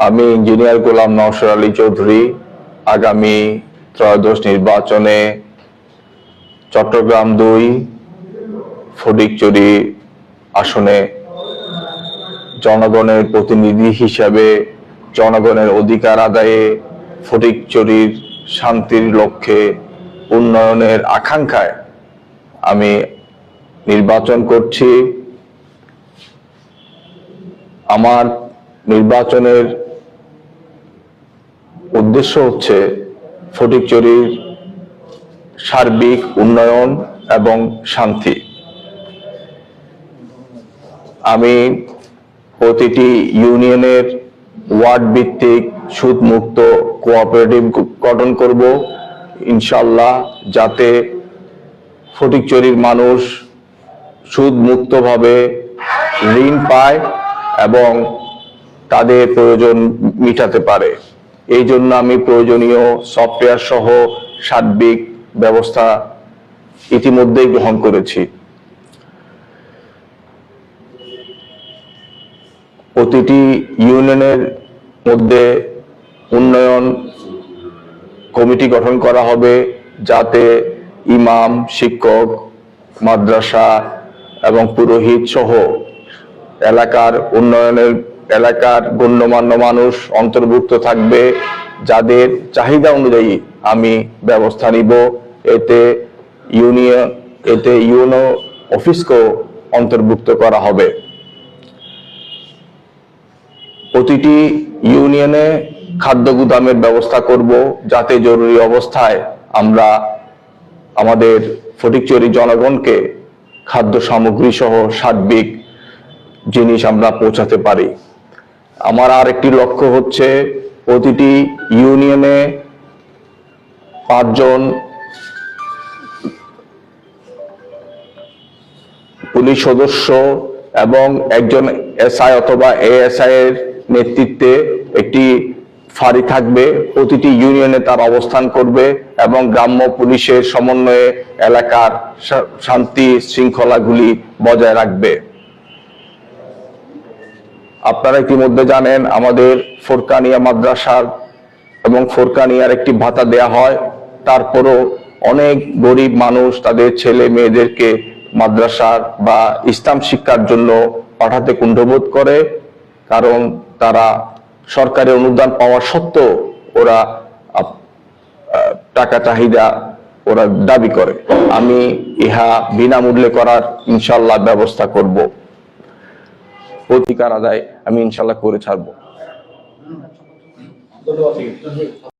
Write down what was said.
আমি ইঞ্জিনিয়ার গোলাম নওশাদ আলী চৌধুরী আগামী ত্রয়োদশ নির্বাচনে চট্টগ্রাম ২ ফটিকছড়ি আসনে জনগণের প্রতিনিধি হিসাবে জনগণের অধিকার আদায়ে ফটিকছড়ির শান্তির লক্ষ্যে উন্নয়নের আকাঙ্ক্ষায় আমি নির্বাচন করছি। আমার নির্বাচনের উদ্দেশ্য হচ্ছে ফটিকছড়ির সার্বিক উন্নয়ন এবং শান্তি। আমি প্রতিটি ইউনিয়নের ওয়ার্ড ভিত্তিক সুদমুক্ত কোঅপারেটিভ গঠন করব ইনশাআল্লাহ, যাতে ফটিকছড়ির মানুষ সুদমুক্তভাবে ঋণ পায় এবং তাদের প্রয়োজন মিটাতে পারে। এই জন্য আমি প্রয়োজনীয় সফটওয়্যার সহ সার্বিক ব্যবস্থা ইতিমধ্যেই গ্রহণ করেছি। প্রতিটি ইউনিয়নের মধ্যে উন্নয়ন কমিটি গঠন করা হবে, যাতে ইমাম, শিক্ষক, মাদ্রাসা এবং পুরোহিত সহ এলাকার গণ্যমান্য মানুষ অন্তর্ভুক্ত থাকবে, যাদের চাহিদা অনুযায়ী আমি ব্যবস্থা নিব। এতে ইউনো অফিসকেও অন্তর্ভুক্ত করা হবে। প্রতিটি ইউনিয়নে খাদ্য গুদামের ব্যবস্থা করব, যাতে জরুরি অবস্থায় আমরা আমাদের ফটিকছড়ি জনগণকে খাদ্য সামগ্রী সহ সার্বিক জিনিস আমরা পৌঁছাতে পারি। আমার আর একটি লক্ষ্য হচ্ছে প্রতিটি ইউনিয়নে ৫ জন পুলিশ সদস্য এবং একজন এসআই অথবা এএসআই এর নেতৃত্বে একটি ফাঁড়ি থাকবে। প্রতিটি ইউনিয়নে তার অবস্থান করবে এবং গ্রাম্য পুলিশের সমন্বয়ে এলাকার শান্তি শৃঙ্খলাগুলি বজায় রাখবে। আপনারা ইতিমধ্যে জানেন, আমাদের ফোরকানিয়া মাদ্রাসার এবং ফোরকানিয়ার একটি ভাতা দেয়া হয়। তারপরও অনেক গরিব মানুষ তাদের ছেলে মেয়েদেরকে মাদ্রাসার বা ইসলাম শিক্ষার জন্য পাঠাতে কুণ্ঠবোধ করে, কারণ তারা সরকারি অনুদান পাওয়া সত্ত্বেও ওরা টাকা চাহিদা দাবি করে। আমি ইহা বিনামূল্যে করার ইনশাআল্লাহ ব্যবস্থা করব। অধিকার আদায় আমি ইনশাআল্লাহ করে ছাড়বো।